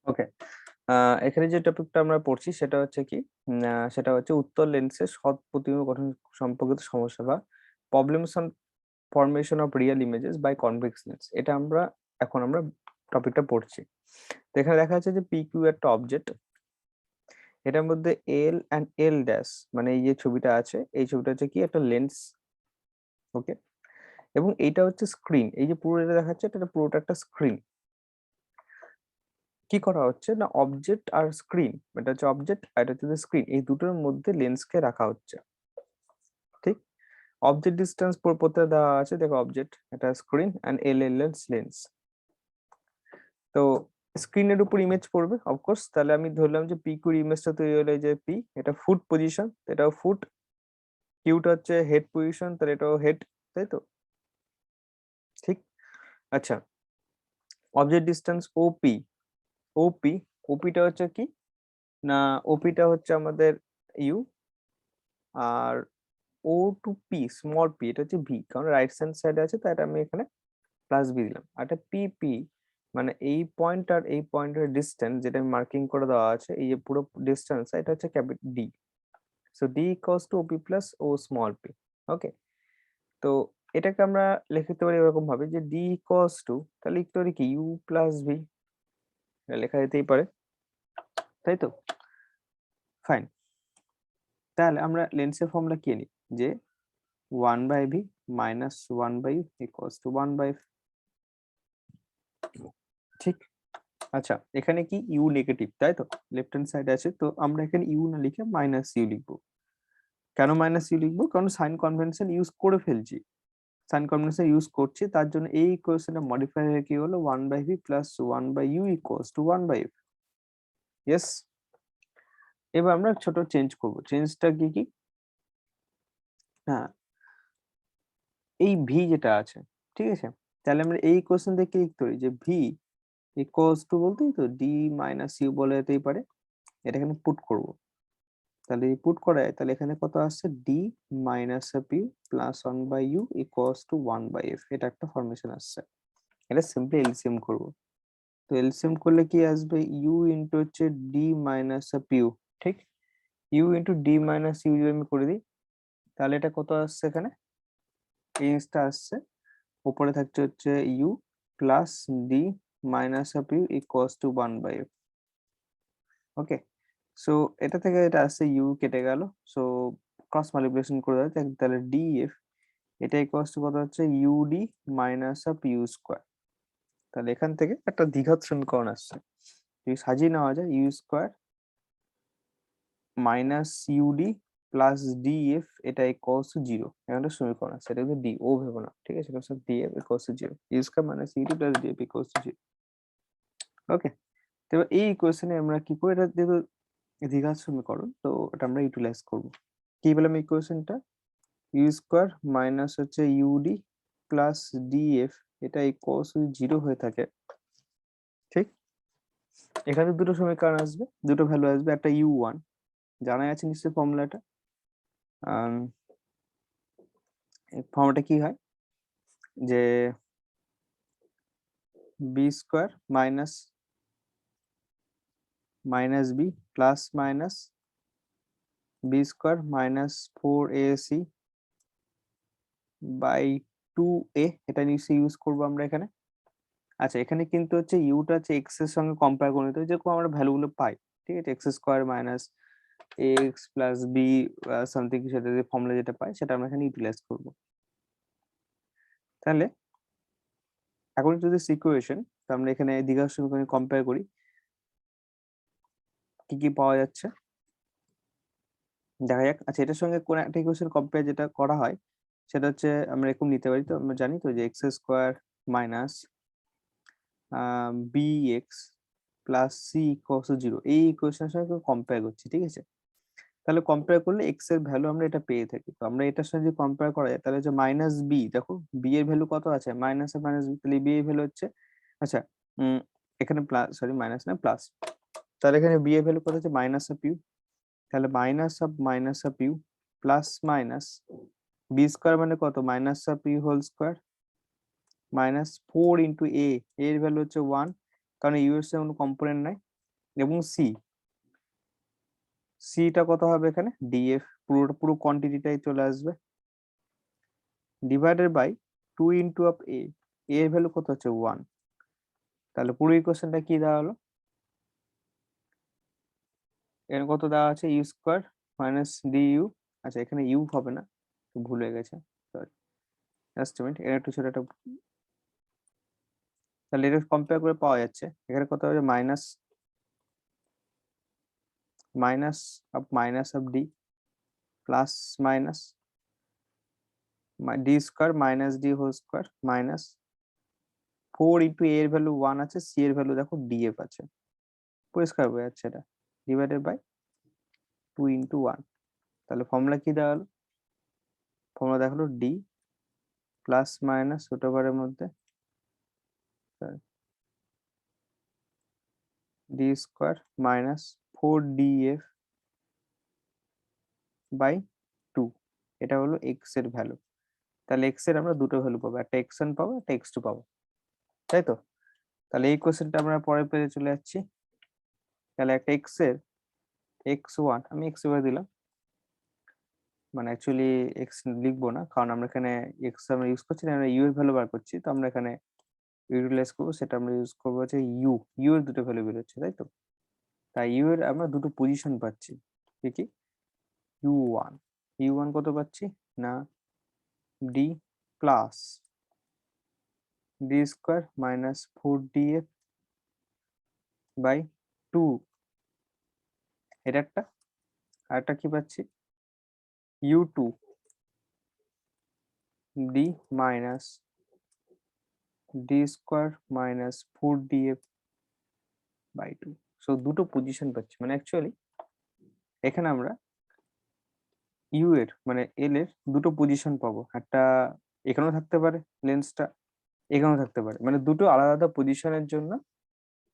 ওকে, এখানে যে টপিকটা আমরা পড়ছি সেটা হচ্ছে কি, সেটা হচ্ছে উত্তল লেন্সের সৎ প্রতিবিম্ব গঠন সম্পর্কিত সমস্যা বা problems on formation of real images by convex lens. এটা আমরা টপিকটা পড়ছি। তো এখানে দেখা যাচ্ছে যে PQ একটা অবজেক্ট, এটার মধ্যে এল অ্যান্ড এল ড্যাশ, মানে এই যে ছবিটা আছে, এই ছবিটা হচ্ছে কি একটা লেন্স। ওকে, এবং এইটা হচ্ছে স্ক্রিন। এই যে পুরো এটা দেখাচ্ছে, এটা পুরোটা একটা স্ক্রিন। কি করা হচ্ছে না, অবজেক্ট আর স্ক্রিন, এটা হচ্ছে অবজেক্ট আর এটা হচ্ছে স্ক্রিন, এই দুটোর মধ্যে লেন্সকে রাখা হচ্ছে। ঠিক, অবজেক্ট ডিস্টেন্স প্রত্যেকটা দেওয়া আছে, দেখো অবজেক্ট, এটা screen and L L lens. তো স্ক্রিনের উপর ইমেজ পড়বে অফকোর্স, তাহলে আমি ধরলাম যে পিকিউর ইমেজটা তৈরি হলো, এই যে পি, এটা ফুট পজিশন, এটাও ফুট, কিউটা হচ্ছে হেড পজিশন, তাহলে এটাও হেড, তাই তো? ঠিক, আচ্ছা, অবজেক্ট ডিস্টেন্স ওপি, ওপি, ওপিটা হচ্ছে কি না, ওপিটা হচ্ছে আমাদের ইউ, আর O to P, small p, এটা হচ্ছে ভি, কারণ রাইট হ্যান্ড সাইডে আছে, তাই এটা আমি এখানে প্লাস বি দিলাম। আর এটা পি পি, মানে এই পয়েন্ট আর এই পয়েন্টের ডিস্টেন্স, যেটা মার্কিং করে দেওয়া আছে, এই যে পুরো ডিস্টেন্স, এটা হচ্ছে capital D. So D equals to OP plus ও স্মল পি। ওকে, তো এটাকে আমরা লিখতে পারি এরকম ভাবে যে ডি ইকুয়ালস টু, তাহলে লিখতে পারি কি ইউ প্লাস ভি, লেখা যেতেই পারে, তাই তো? ফাইন, তাহলে আমরা লেন্সের ফর্মুলা কি নিই, যে 1/v minus 1/u equals to 1/f। ঠিক, আচ্ছা, এখানে কি ইউ নেগেটিভ, তাই তো? লেফট হ্যান্ড সাইড আছে, তো আমরা এখানে ইউ না লিখে মাইনাস ইউ লিখবো। কেন মাইনাস ইউ লিখবো? কারণ সাইন কনভেনশন ইউজ করে ফেলছি, সাইন কনভেনশন ইউজ করছি, তার জন্য এই ইকুয়েশনটা মডিফাই হয়ে কি হলো, 1/v plus 1/u equals to 1/f। Yes, এবার আমরা ছোট চেঞ্জ করব, চেঞ্জটা কি কি, হ্যাঁ, এই ভি যেটা আছে, ঠিক আছে, তাহলে আমরা এই ইকুয়েশন থেকে কি লিখতে পারি, যে ভি ইকুয়ালস টু বলতেই তো ডি মাইনাস ইউ বলে যেতেই পারে, এটা এখানে পুট করব। তাহলে পুট করায়, তাহলে এখানে কত আসছে, d minus of you plus 1/u equals to 1/f, এটা একটা ফরমেশন আসছে। এটা সিম্পলি এলসিএম করব। তো এলসিএম করলে কি আসবে, ইউ ইন্টু হচ্ছে ডি মাইনাস অফ ইউ। ঠিক, u into d minus u যদি আমি করে দিই, তাহলে এটা কত আসছে, এখানে এই জিনিসটা আসছে, উপরে থাকছে হচ্ছে u plus d minus of u equals to 1/f। Okay, so এটা থেকে এটা আসছে, ইউ কেটে গেল, সো ক্রস মাল্টিপ্লিকেশন করে দেয়, তাহলে ডিএফ এটা ইকুয়ালস টু কত হচ্ছে, u d minus of u square. তাহলে এখান থেকে একটা দ্বিঘাত সমীকরণ আসছে, যদি সাজিয়ে নেওয়া যায়, u square minus UD plus d f এটা ইকুয়ালস টু জিরো, এখানে সমীকরণ আছে, এটা কিন্তু ডি ও ভেবো না, ঠিক আছে, এটা DF equals to zero, U square minus UD plus DF equals to zero. Okay, তো এবার এই ইকুয়েশনে আমরা কি করি, এটা যেহেতু দ্বিঘাত সমীকরণ, তো এটা আমরা ইউটিলাইজ করব। কি বললাম ইকুয়েশনটা, ইউ স্কোয়ার মাইনাস হচ্ছে ইউডি প্লাস ডিএফ এটা ইকুয়ালস টু জিরো হয়ে থাকে। ঠিক, এখানে দুটো সমীকরণ আসবে, দুটো ভ্যালু আসবে, একটা u1 জানাই আছে নিশ্চয়ই ফর্মুলাটা। ফর্মুলাটা কি হয়, যে b square minus minus b plus minus B square minus 4ac by 2a, এটা নিশ্চয়ই ইউজ করবো আমরা এখানে। আচ্ছা, এখানে কিন্তু হচ্ছে ইউটা হচ্ছে এক্স এর সঙ্গে কম্পেয়ার করে নিতে হবে, যেরকম আমরা ভ্যালুগুলো পাই, ঠিক আছে, x square minus x plus be something, সেটা যে ফর্মুলা যেটা পাই সেটা আমরা এখানে ইউটিলাইজ করব। তাহলে এখন যদি ইকুয়েশন, তো আমরা এখানে দ্বিঘাত সমীকরণ কম্পেয়ার করি, কি কি পাওয়া যাচ্ছে দেখা যাক। আচ্ছা, এটার সঙ্গে কোন একটা ইকুয়েশন কম্পেয়ার যেটা করা হয়, সেটা হচ্ছে আমরা এরকম নিতে পারি, তো আমরা জানি তো যে x square minus b x plus c equals to zero, এই ইকুয়েশনের সঙ্গে কম্পেয়ার করছি, ঠিক আছে। তাহলে কম্পেয়ার করলে এক্স এর ভ্যালু আমরা এটা পেয়ে থাকি, তো আমরা এটার সঙ্গে যদি কম্পেয়ার করা যায়, তাহলে হচ্ছে মাইনাস বি, দেখো বি এর ভ্যালু কত আছে, মাইনাস এ মাইনাস বি, তাহলে বি এর ভ্যালু হচ্ছে, আচ্ছা, এখানে প্লাস, সরি মাইনাস না প্লাস, তাহলে এখানে বি এর ভ্যালু কত হচ্ছে, মাইনাস অফ ইউ, তাহলে minus of you plus minus B square মানে কত, minus of U whole square minus 4 into A, এর ভ্যালু হচ্ছে 1, কারণ ইউ এর কোনো কম্পোনেন্ট নাই, এবং সিটা কত হবে এখানে ডিএফ, পুরো কোয়ান্টিটিটাই চলে আসবে, ডিভাইডেড বাই 2 ইন্টু অফ এ এর ভ্যালু কত হচ্ছে 1। তাহলে পুরো ইকুয়েশনটা কি দেওয়া হলো, এর কত দেওয়া আছে u square minus d u, আচ্ছা এখানে ইউ হবে না, ভুল হয়ে গেছে, সরি, জাস্ট মিনিট, এর একটু ছোট একটা, তাহলে এটা কম্পেয়ার করে পাওয়া যাচ্ছে এখানে কত হবে minus minus of D plus minus D square minus D whole square minus 4 into A এর ভ্যালু 1 আছে, সি এর ভ্যালু দেখো ডিএফ আছে, পরিষ্কার হয়ে যাচ্ছে এটা, ডিভাইডেড বাই 2 ইন্টু 1। তাহলে ফর্মুলা কি দেওয়া হলো, ফর্মুলা দেখালো ডি প্লাস মাইনাস ছোট বারের মধ্যে d square minus 4df by 2, এটা হলো এক্স এর ভ্যালু। তাহলে এক্স এর আমরা দুটো ভ্যালু পাবো, একটা x1 পাবো, একটা x2 পাবো, তাই তো। তাহলে এই কোশ্চেনটা আমরা পরের পেজে চলে যাচ্ছি। তাহলে একটা x এর x1 আমি x এবার দিলাম, মানে অ্যাকচুয়ালি x লিখবো না, কারণ আমরা এখানে x আমরা ইউজ করছি না, আমরা ইউ এর ভ্যালু বার করছি, তো আমরা এখানে ইউটিলাইজ করবো, সেটা আমরা ইউজ করবো হচ্ছে ইউ এর দুটো ভ্যালু বের হচ্ছে, তাই তো। তাই ইউ এর আমরা দুটো পজিশন পাচ্ছি, কি কি ইউ ওয়ান কত পাচ্ছি না d plus d square minus 4df by 2, এটা একটা, আর একটা কি পাচ্ছি u2 d minus D square minus 4df by 2। So দুটো পজিশন পাচ্ছি, মানে অ্যাকচুয়ালি এখানে আমরা ইউ এর মানে এল এর দুটো পজিশন পাবো, একটা এখানেও থাকতে পারে লেন্সটা, এখানেও থাকতে পারে, মানে দুটো আলাদা আলাদা পজিশনের জন্য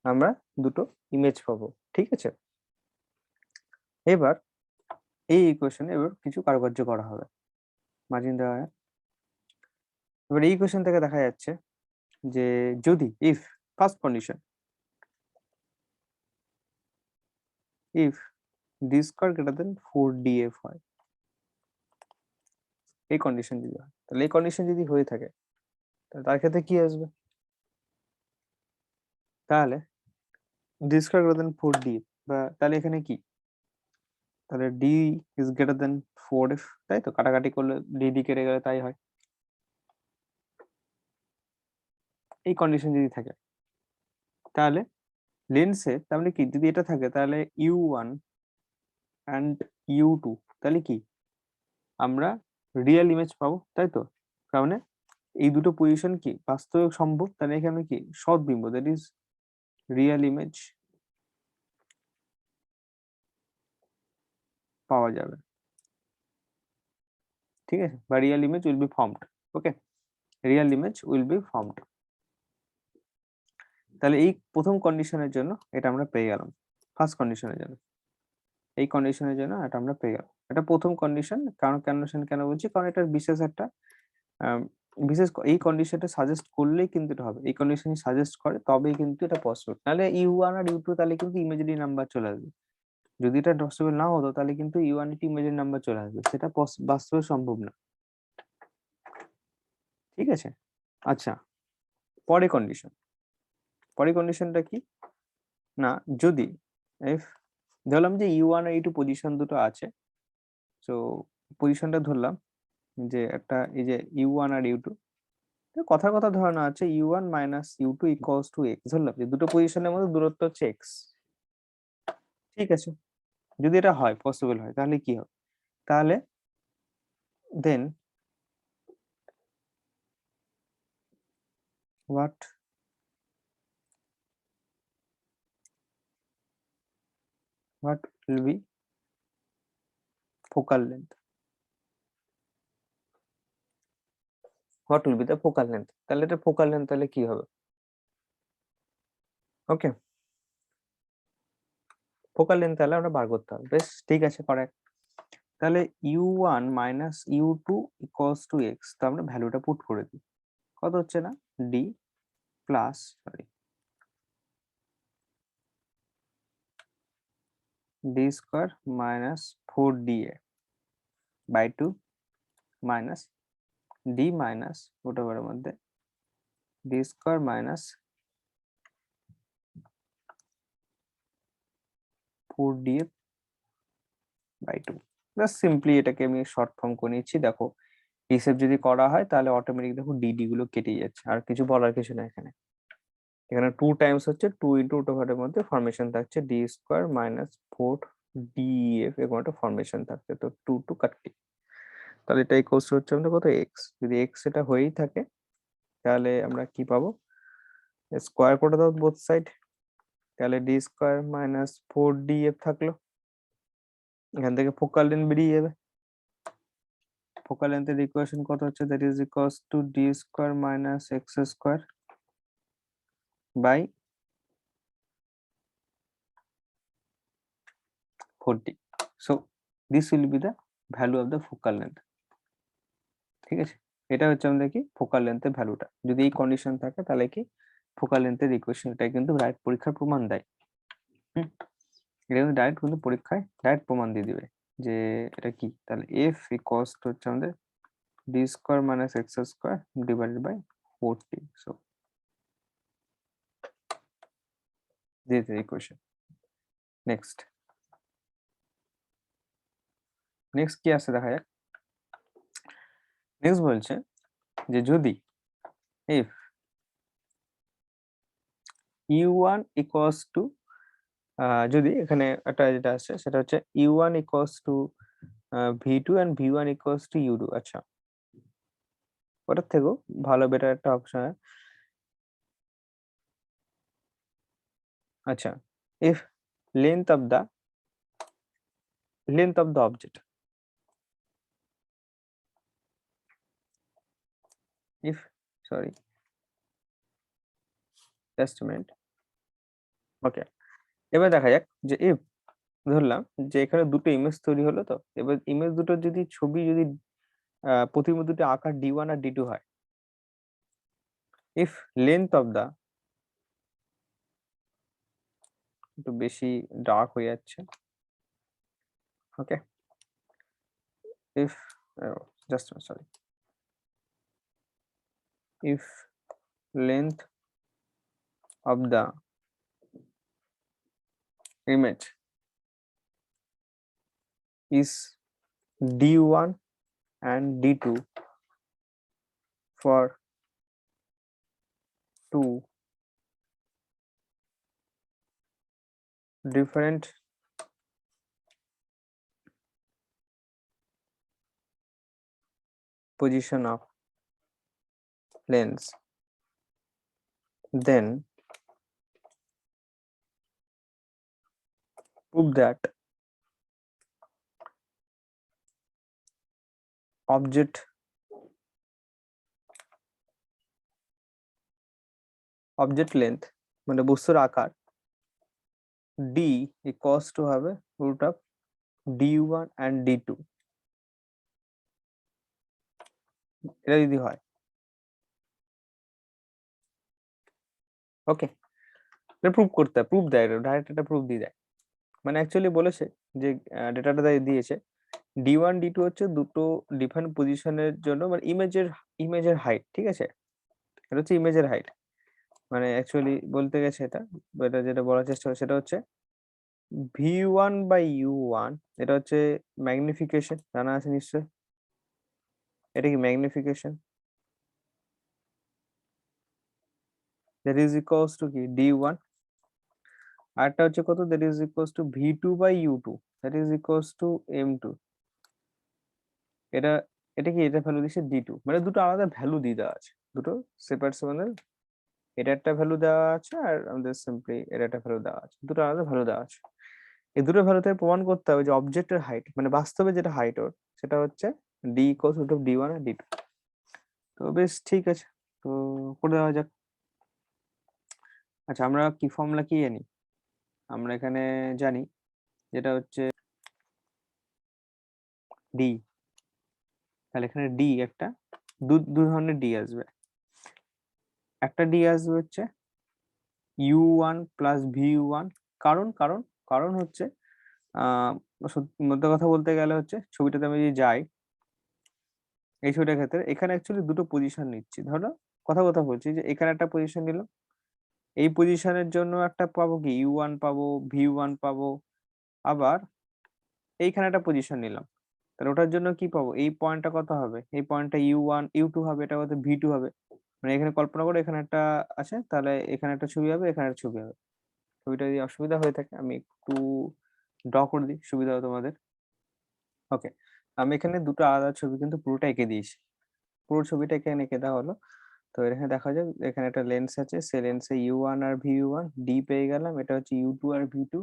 আমরা দুটো ইমেজ পাবো, ঠিক আছে। এবার এই ইকুয়েশনে এবার কিছু কারুকার্য করা হবে, মার্জিন দেওয়া হয়। এবার এই ইকুয়েশন থেকে দেখা যাচ্ছে যে যদি if first condition if D square greater than 4df হয়, এই কন্ডিশন যদি হয়, তাহলে এই কন্ডিশন যদি হয়ে থাকে তাহলে তার ক্ষেত্রে কি আসবে, তাহলে D square greater than 4df, বা তাহলে এখানে কি, তাহলে D is greater than 4f, তাই তো, কাটাকাটি করলে ডি কেটে গেলে তাই হয়, এই কন্ডিশন যদি থাকে তাহলে লেন্সে, তার মানে কি যদি এটা থাকে তাহলে u1 অ্যান্ড u2, তাহলে কি আমরা রিয়েল ইমেজ পাবো, তাই তো, কারণ এই দুটো পজিশন কি বাস্তবে সম্ভব, তাহলে এখানে কি সদ্বিম্ব, দ্যাট ইজ রিয়েল ইমেজ পাওয়া যাবে, ঠিক আছে, বা real image will be formed, okay, real image will be formed. তাহলে এই প্রথম কন্ডিশনের জন্য এটা আমরা পেয়ে গেলাম, ফার্স্ট কন্ডিশনের জন্য, এই কন্ডিশনের জন্য এটা আমরা পেয়ে গেলাম, এটা প্রথম কন্ডিশন। কারণ কন্ডিশন কেন বলছি, কারণ এটা বিশেষ একটা এই কন্ডিশনটা সাজেস্ট করলেই কিন্তু এটা হবে, এই কন্ডিশন সাজেস্ট করে তবেই কিন্তু এটা পসিবল, নাহলে u1 আর u2 তাহলে কিন্তু ইমেজিনারি নাম্বার চলে আসবে, যদি এটা পসিবল না হতো তাহলে কিন্তু u1 ইমেজিনারি নাম্বার চলে আসবে, সেটা বাস্তবে সম্ভব না, ঠিক আছে। আচ্ছা, পরে কন্ডিশনটা কি না, যদি ইফ ধরলাম যে u1 আর u2 পজিশন দুটো আছে, তো পজিশনটা ধরলাম যে একটা এই যে u1 আর u2, কথার কথা ধরানো আছে u1 minus u2 equals to x, ধরলাম যে দুটো পজিশনের মধ্যে দূরত্ব হচ্ছে x, ঠিক আছে। যদি এটা হয় পসিবল হয় তাহলে কি হবে, তাহলে দেন what will be focal length, what will be the focal length, তাহলে এটা ফোকাল লেন্থ তাহলে কি হবে, ওকে, ফোকাল লেন্থ তাহলে আমরা বার করতে হবে, বেশ ঠিক আছে, কারেক্ট। তাহলে u1 minus u2 equals to x, তো আমরা ভ্যালুটা পুট করে দিই, কত হচ্ছে না d plus sorry d square minus 4dA by 2 minus d minus ওটার মধ্যে d square minus 4dA by 2। Just simply এটাকে আমি শর্ট ফর্ম করে নিচ্ছি। দেখো হিসেব যদি করা হয় তাহলে অটোমেটিক দেখো ডিডি গুলো কেটে যাচ্ছে, আর কিছু বলার কিছু না এখানে। এখানে 2 টাইমস হচ্ছে 2 ইন্টু রুট ওভারের মধ্যে ফরমেশন থাকছে ডি স্কোয়ার মাইনাস 4dF এরকম একটা ফরমেশন থাকছে, তো 2 টু কাটটি, তাহলে এটা ইকুয়ালস টু হচ্ছে আমাদের কত এক্স। যদি এক্স এটা হয়েই থাকে তাহলে আমরা কি পাবো, স্কোয়ার করে দাও বোথ সাইড, তাহলে ডি স্কোয়ার মাইনাস 4dF থাকলো। এখান থেকে ফোকাল লেন্থ বেরিয়ে যাবে, ফোকাল লেন্থের ইকুয়েশন কত হচ্ছে, that is equals to d square minus x square by 40। So this will be the value of the focal length. ঠিক আছে, এটা হচ্ছে আমাদের কি ফোকাল লেন্থের ভ্যালুটা। যদি এই কন্ডিশন থাকে তাহলে কি ফোকাল লেন্থের ইকুয়েশন, এটা কিন্তু ডাইরেক্ট পরীক্ষার প্রমাণ দেয়। এটা কিন্তু ডাইরেক্ট কিন্তু পরীক্ষায় ডাইরেক্ট প্রমাণ দিয়ে দিবে যে এটা কি। তাহলে এফ ইকুয়ালস টু হচ্ছে আমাদের d square minus x square divided by 40। So this is equation. Next কি আছে দেখা যাক। নেক্সট বলছে যে যদি ইফ u1 ইকুয়ালস টু, যদি এখানে একটা যেটা আছে সেটা হচ্ছে u1 equals to v2 and v1 equals to u2। আচ্ছা, ওটার থেকেও ভালো বেটার একটা অপশন। আচ্ছা, if length of the object, if sorry just a minute, ওকে। এবার দেখা যাক যে if ধরলাম যে এখানে দুটো ইমেজ তৈরি হলো, তো এবার ইমেজ দুটো যদি ছবি যদি প্রতিবিম্ব দুটো আকার d1 আর d2 হয়, if length of the, একটু বেশি ডার্ক হয়ে যাচ্ছে, ওকে, if just sorry, if length of the image is d1 and d2 for two different position of lens, then prove that object length মানে বস্তুর আকার d equals to হবে root of d1 and d2, এটা যদি হয়, ওকে। এটা prove করতে হয়, প্রুভ দেয়, ডাইরেক্ট এটা প্রুভ দিয়ে দেয়। মানে অ্যাকচুয়ালি বলেছে যে ডেটাটা দিয়েছে d1 d2 হচ্ছে দুটো ডিফারেন্ট পজিশনের জন্য, মানে ইমেজের হাইট, ঠিক আছে, এটা হচ্ছে ইমেজের হাইট। মানে অ্যাকচুয়ালি বলতে গেছে এটা যেটা বলার চেষ্টা করে সেটা হচ্ছে v1 বাই u1, এটা হচ্ছে ম্যাগনিফিকেশন, জানা আছে নিশ্চয়, এটা কি magnification, that is equals to কি d1, আরটা হচ্ছে কত, that is equals to v2 by u2, that is equals to m2। এটা এটা কি, এটা ভ্যালু দিচ্ছে d2, মানে দুটো আলাদা ভ্যালু দিয়ে দেওয়া আছে, দুটো সেপারেট সেপারেট, এটা একটা ভ্যালু দেওয়া আছে আর আমাদের সিম্পলি এটা একটা ভ্যালু দেওয়া আছে, দুটো আলাদা ভ্যালু দেওয়া আছে। এই দুটো ভ্যালু থেকে প্রমাণ করতে হবে যে অবজেক্টের হাইট, মানে বাস্তবে যেটা হাইট ওর, সেটা হচ্ছে d ইকুয়ালস টু d1 আর d2। তো বেশ ঠিক আছে, তো করে দেওয়া যাক। আচ্ছা, আমরা কি ফর্মুলা কি জানি, আমরা এখানে জানি যেটা হচ্ছে d, তাহলে এখানে d একটা দু ধরনের d আসবে। একটা d আসবে হচ্ছে u1 প্লাস v1, কারণ কারণ কারণ হচ্ছে মধ্যে কথা বলতে গেলে হচ্ছে ছবিটাতে আমি যদি যাই, এই ছবিটার ক্ষেত্রে এখানে অ্যাকচুয়ালি দুটো পজিশন নিচ্ছি। ধরো কথা বলছি যে এখানে একটা পজিশন নিলাম, এই পজিশনের জন্য একটা পাবো কি u1 পাবো, v1 পাবো, আবার এইখানে একটা পজিশন নিলাম, তাহলে ওটার জন্য কি পাবো, এই পয়েন্টটা কত হবে, এই পয়েন্টটা u1 u2 হবে, এটা কত v2 হবে। মানে এখানে কল্পনা করো এখানে একটা আছে, তাহলে এখানে একটা ছবি হবে, এখানে একটা ছবি হবে। ছবিটা যদি অসুবিধা হয়ে থাকে আমি একটু ড্র করে দিই, সুবিধা হবে তোমাদের। ওকে, আমি এখানে দুটো আলাদা ছবি কিন্তু পুরোটা এঁকে দিয়েছি, পুরো ছবিটা এখানে এঁকে দেওয়া হলো। তো এখানে দেখা যাক, এখানে একটা লেন্স আছে, সে লেন্সে u1 আর v1 ডি পেয়ে গেলাম, এটা হচ্ছে u2 আর v2,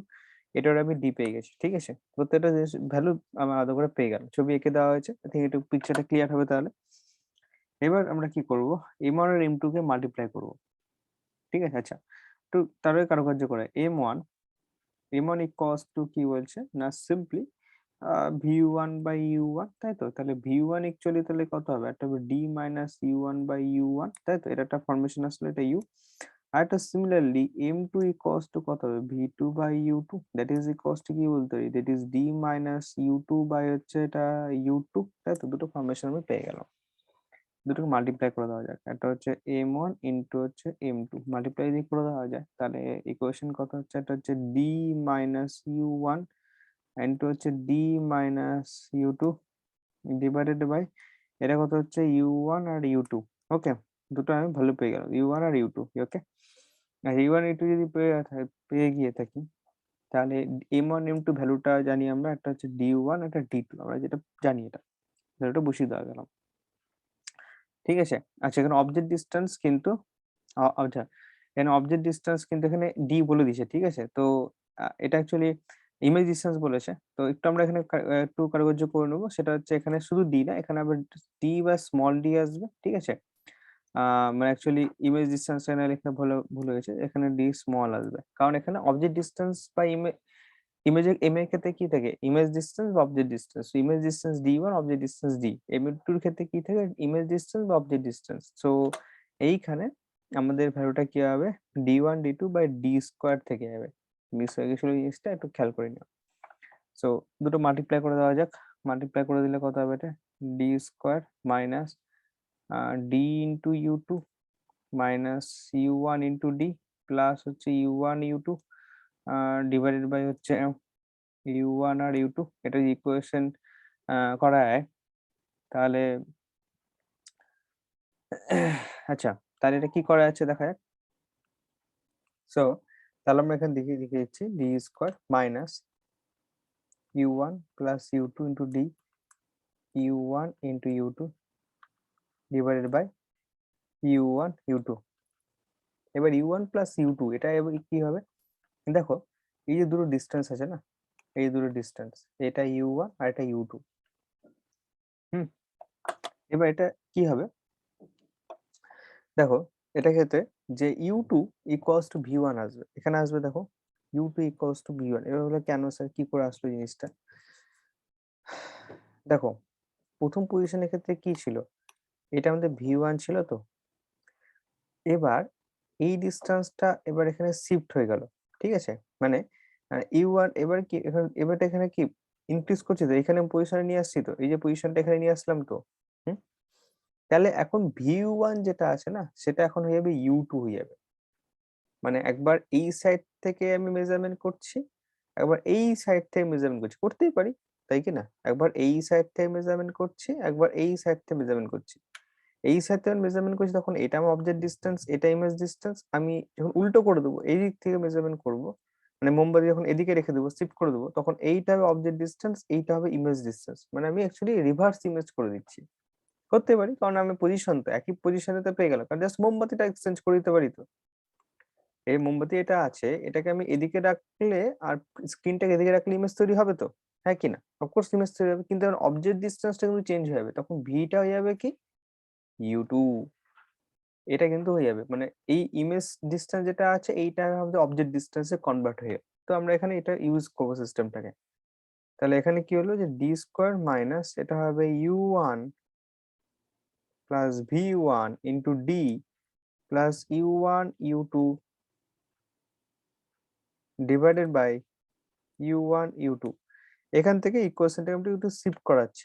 এটার আমি ডি পেয়ে গেছি। ঠিক আছে, প্রত্যেকটা জিনিস ভ্যালু আমার আলাদা করে পেয়ে গেলাম, ছবি এঁকে দেওয়া হয়েছে। আই থিঙ্ক একটু পিকচারটা ক্লিয়ার হবে তাহলে। এবার আমরা কি করব, m1 আর m2 কে মাল্টিপ্লাই করব। ঠিক আছে, আচ্ছা একটু তারপরে কারুকার্য করে m1 ইকুয়ালস টু কি বলছে না, সিম্পলি v1 বাই u1, তাই তো। তাহলে v1 অ্যাকচুয়ালি তাহলে কত হবে, একটা হবে d minus u1 by u1, তাই তো। এটা একটা ফরমেশন আসলে, এটা u। আর একটা সিমিলারলি m2 ইকুয়ালস টু কত হবে, v2 by u2, that is equals to কি বলতে পারি, that is d minus u2 by হচ্ছে এটা u2, তাই তো। দুটো ফরমেশন আমি পেয়ে গেলাম, দুটোকে মাল্টিপ্লাই করে দেওয়া যাক। একটা হচ্ছে m1 ইন্টু হচ্ছে m2, মাল্টিপ্লাই যদি করে দেওয়া যায় তাহলে ইকুয়েশন কত হচ্ছে, এটা হচ্ছে d মাইনাস u1 ইন্টু হচ্ছে d minus u2 divided by এটা কত হচ্ছে u1 আর u2। ওকে, দুটো আমি ভ্যালু পেয়ে গেলাম, u1 আর u2। ওকে, আর u1 u2 যদি পেয়ে গিয়ে থাকি, তাহলে m1 m2 ভ্যালুটা জানি আমরা, একটা হচ্ছে d1 একটা d2, আমরা যেটা জানি এটা ভ্যালুটা বসিয়ে দেওয়া গেল। ঠিক আছে, আচ্ছা এখানে অবজেক্ট ডিস্টেন্স কিন্তু আচ্ছা এখানে অবজেক্ট ডিস্টেন্স কিন্তু এখানে d বলে দিয়েছে। ঠিক আছে, তো এটা অ্যাকচুয়ালি ইমেজ ডিস্টেন্স বলেছে, তো একটু আমরা এখানে একটু কারুকার্য করে নেবো। সেটা হচ্ছে এখানে শুধু d না, এখানে আবার d বা স্মল d আসবে। ঠিক আছে, মানে অ্যাকচুয়ালি ইমেজ ডিস্টেন্স এখানে লেখা ভুল হয়েছে, এখানে d স্মল আসবে, কারণ এখানে অবজেক্ট ডিস্টেন্স বা ইমেজের এম এর ক্ষেত্রে কি থাকে, ইমেজ ডিস্টেন্স বা object distance. Image distance d1, object distance d। m2 এর ক্ষেত্রে কি থাকে, ইমেজ ডিস্টেন্স বা অবজেক্ট ডিস্টেন্স। সো এইখানে আমাদের ভ্যালুটা কি হবে, d1 d2 by d square থেকে যাবে। মিস হয়ে গেছিল এই জিনিসটা, একটু খেয়াল করে নিও। সো দুটো মাল্টিপ্লাই করে দেওয়া যাক, মাল্টিপ্লাই করে দিলে কত হবে, এটা d square minus d into u2 minus u1 into d plus হচ্ছে u1 u2 ডিভাইডেড বাই হচ্ছে u1 আর u2। এটা ইকুয়েশন করা যায় তাহলে আচ্ছা, তাহলে এটা কি করা আছে দেখা যাক। সো তাহলে আমরা এখানে লিখে দিচ্ছি d square minus u1 plus u2 into d u1 into u2 divided by u1 u2। এবার u1 প্লাস u2 এটা এবার কি হবে, দেখো এই যে দুটো ডিস্টেন্স আছে না, এই দুটো ডিস্টেন্স, এটা u1 আর এটা u2। হুম, এবার এটা কি হবে, দেখো এটা ক্ষেত্রে যে u2 ইকুয়ালস টু v1 আসবে, এখানে আসবে দেখো u2 ইকুয়ালস টু v1। এবার হলো কেন স্যার, কি করে আসলো জিনিসটা, দেখো প্রথম পজিশনের ক্ষেত্রে কি ছিল, এটা আমাদের v1 ছিল তো। এবার এই ডিস্টেন্সটা এবার এখানে শিফট হয়ে গেল। ঠিক আছে, মানে u1 এবার কি এবারটা এখানে কি ইনক্রিজ করছে, তো এখানে পজিশনে নিয়ে আসছি, তো এই যে পজিশনটা এখানে নিয়ে আসলাম তো। হুম, তাহলে এখন v1 যেটা আছে না, সেটা এখন হয়ে যাবে u2 হয়ে যাবে। মানে একবার এই সাইড থেকে আমি মেজারমেন্ট করছি, একবার এই সাইড থেকে মেজারমেন্ট করছি, করতেই পারি তাই কি না, একবার এই সাইড থেকে মেজারমেন্ট করছি, একবার এই সাইড থেকে মেজারমেন্ট করছি। এই সাইড থেকে মেজারমেন্ট করছি তখন এটা আমার অবজেক্ট ডিস্টেন্স, এটা ইমেজ ডিস্টেন্স। আমি যখন উল্টো করে দেবো, এই দিক থেকে মেজারমেন্ট করব, মানে মোমবাতি যখন এদিকে রেখে দেবো, শিফট করে দেবো, তখন এইটা হবে অবজেক্ট ডিস্টেন্স, এইটা হবে ইমেজ ডিস্টেন্স। মানে আমি অ্যাকচুয়ালি রিভার্স ইমেজ করে দিচ্ছি। করতে পারি কারণ আমি পজিশন তো একই পজিশনে তো পেয়ে গেলাম, কারণ জাস্ট মোমবাতিটা এক্সচেঞ্জ করে দিতে পারি তো। এই মোমবাতি এটা আছে, এটাকে আমি এদিকে রাখলে আর স্ক্রিনটাকে এদিকে রাখলে ইমেজ তৈরি হবে তো, হ্যাঁ কি না, অফকোর্স ইমেজ তৈরি হবে, কিন্তু অবজেক্ট ডিস্টেন্সটা কিন্তু চেঞ্জ হয়ে যাবে, তখন ভিটা হয়ে যাবে কি u2। এটা কিন্তু হয়ে যাবে, মানে এই ইমেজ ডিস্টেন্স যেটা আছে এইটা আমাদের অবজেক্ট ডিস্টেন্সে কনভার্ট হয়ে যাবে। তো আমরা এখানে এটা ইউজ করবো সিস্টেমটাকে। তাহলে এখানে কি হলো যে ডি স্কোয়ার মাইনাস এটা হবে u1 plus v1 into d plus u1 u2 divided by u1 u2। এখান থেকে ইকুয়েশনটাকে আমরা একটু শিফট করাচ্ছি,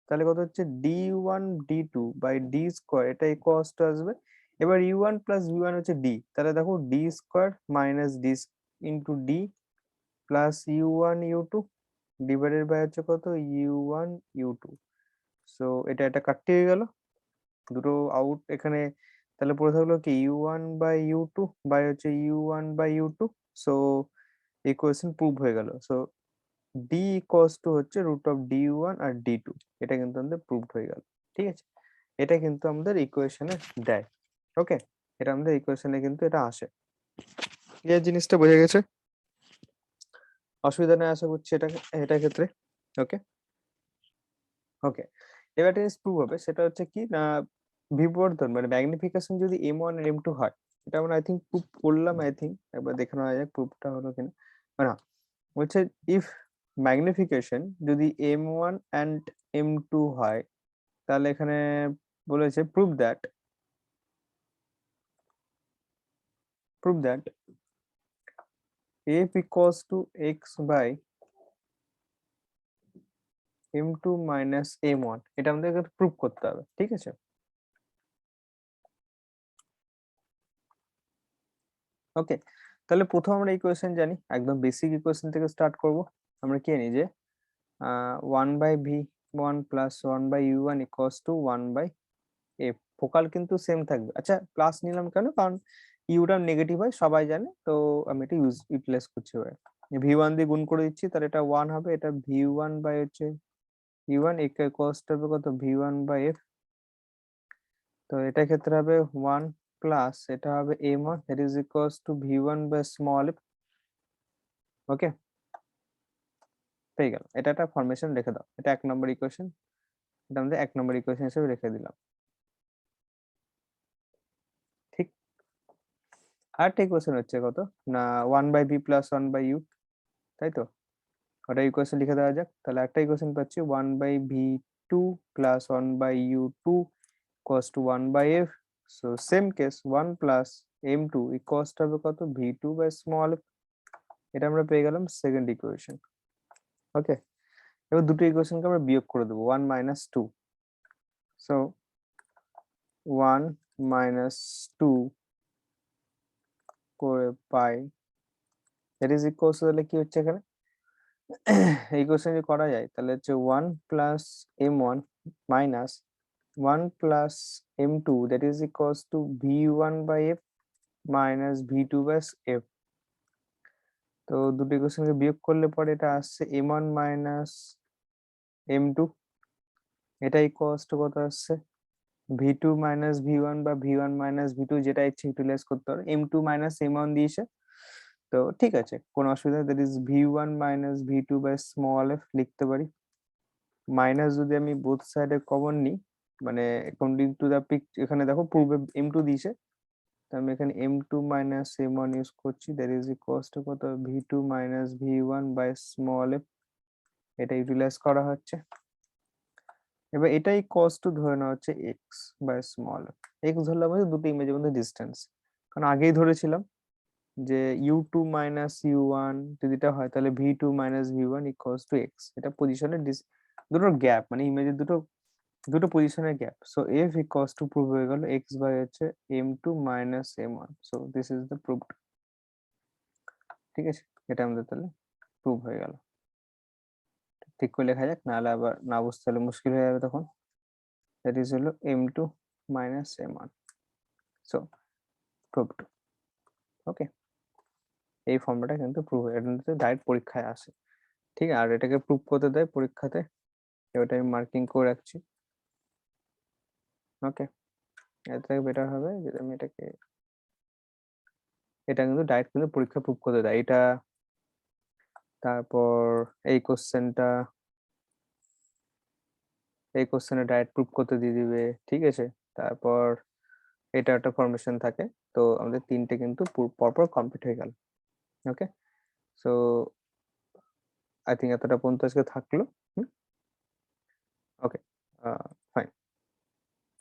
তাহলে কত হচ্ছে d1 d2/d² এটা ইকুয়ালস টু আসবে, এবার u1 প্লাস v1 হচ্ছে d, তাহলে দেখো d² minus d into d plus u1 u2 divided by হচ্ছে কত u1 u2। সো এটা কাটতে হয়ে গেল দুটো আউট এখানে, তাহলে পড়ে থাকলো কি u1/u2 বাই হচ্ছে u1/u2। সো ইকুয়েশন প্রুভ হয়ে গেল। সো d ইকুয়ালস টু হচ্ছে রুট অফ d1 আর d2, এটা কিন্তু আমাদের প্রুভড হয়ে গেল। ঠিক আছে, এটা কিন্তু আমাদের ইকুয়েশনে দেয়। ওকে, এটা আমাদের ইকুয়েশনে কিন্তু এটা আসে। এই জিনিসটা বোঝা গেছে, অসুবিধা নেই আশা করছি এটা ক্ষেত্রে। ওকে ওকে, এবার জিনিস প্রুভ হবে সেটা হচ্ছে কি না, বিবর্ধন মানে ম্যাগনিফিকেশন যদি m1 আর m2 হয়, এটা আমরা আই থিঙ্ক প্রুভ করলাম, আই থিঙ্ক একবার দেখে নেওয়া যাক প্রুভটা হলো কিনা। না, বলছে ইফ ম্যাগনিফিকেশন যদি m1 and m2 হয়, তাহলে এখানে বলেছে prove that f equals to x by m2 minus m1, এটা আমাদের প্রুভ করতে হবে। ঠিক আছে, ওকে, তাহলে প্রথম আমরা ইকুয়েশন জানি, একদম বেসিক ইকুয়েশন থেকে স্টার্ট করব। আমরা কি জানি যে 1/v1 plus 1/u1 equals to 1/f, focal কিন্তু সেম থাকবে। আচ্ছা প্লাস নিলাম কেন, কারণ ইউটা নেগেটিভ হয় সবাই জানে, তো আমি এটা ইউটিলাইজ করছি। v1 দিয়ে গুণ করে দিচ্ছি, তাহলে এটা 1 হবে, এটা v1 বাই হচ্ছে u1 ইকুয়ালস টু হবে কত v1/f। তো এটা ক্ষেত্রে হবে 1 প্লাস এটা হবে m1 that is equals to v1 by small f। Okay, পেয়ে গেল, এটা একটা ফরমেশন রেখে দাও, এটা 1 নম্বর ইকুয়েশন, এটা আমাদের 1 নম্বর ইকুয়েশন হিসেবে রেখে দিলাম। ঠিক, আরেকটা ইকুয়েশন হচ্ছে কত না 1/v প্লাস 1/u, তাই তো, ওটা ইকুয়েশন লিখে দেওয়া যাক। তাহলে একটা ইকুয়েশন পাচ্ছি 1/v2 plus 1/u2 equals to 1/f। So same case 1 plus m2 equals to হবে কত v2 বাই স্মল f, এটা আমরা পেয়ে গেলাম সেকেন্ড ইকুয়েশন। ওকে, এবার দুটো ইকুয়েশনকে আমরা বিয়োগ করে দেবো 1 মাইনাস 2। সো 1 মাইনাস 2 করে পাই দ্যাট ইজ ইকুয়ালস, তাহলে কি হচ্ছে এখানে এই কোশ্চেন যদি করা যায় তাহলে হচ্ছে 1 plus m1 minus 1 plus m2 that is equals to v1/f minus v2 by f। তো দুটো ইকুয়েশনকে বিয়োগ করলে পরে এটা আসছে m1 মাইনাস m2, এটা ইকুয়ালস টু কত আসছে v2 মাইনাস v1 বা v1 মাইনাস v2, যেটা ইচ্ছে ইউটিলাইজ করতে পারো, m2 মাইনাস m1 দিয়েছে। তো ঠিক আছে, কোনো অসুবিধা, that is v1 minus v2 by small f লিখতে পারি। মাইনাস যদি আমি বোথ সাইডে কমন নিই, মানে অ্যাকর্ডিং টু দা পিক, এখানে দেখো পূর্বে m2 দিয়েছে, তো আমি এখানে m2 মাইনাস m1 ইউজ করছি, দ্যাট ইজ ইকুয়ালস টু কত v2 minus v1 by small f, এটা ইউটিলাইজ করা হচ্ছে। এবার এটাই কস টু ধরে নেওয়া হচ্ছে x by small f, x ধরলাম হচ্ছে দুটো ইমেজের মধ্যে ডিস্টেন্স, কারণ আগেই ধরেছিলাম যে u2 মাইনাস u1 যদি এটা হয় তাহলে v2 minus v1 equals to x, এটা পজিশনের দুটোর গ্যাপ, মানে ইমেজের দুটো পজিশনের gap. So f equals to prove হয়ে গেল x বাই হচ্ছে m2 minus m1। So this is the proved. ঠিক আছে, এটা আমাদের তাহলে প্রুভ হয়ে গেল। ঠিক করে লেখা যাক, নাহলে আবার না বুঝতে হলে মুশকিল হয়ে যাবে তখন। দ্যাট ইজ হলো m2 minus m1। So proved. ওকে, এই ফর্মুলাটা কিন্তু প্রুভ হয়, এটা কিন্তু ডাইরেক্ট পরীক্ষায় আসে। ঠিক আছে, আর এটাকে প্রুভ করতে দেয় পরীক্ষাতে, ওটা আমি মার্কিং করে রাখছি। ওকে, এর থেকে বেটার হবে যদি আমি এটা কিন্তু ডাইরেক্ট কিন্তু পরীক্ষা প্রুভ করতে দেয় এটা। তারপর এই কোশ্চেনে ডাইরেক্ট প্রুভ করতে দিয়ে দিবে। ঠিক আছে, তারপর এটা একটা ফরমেশন থাকে, তো আমাদের তিনটে কিন্তু পরপর কমপ্লিট হয়ে গেল। ওকে, সো আই থিঙ্ক এতটা পর্যন্ত আজকে থাকলো। ওকে,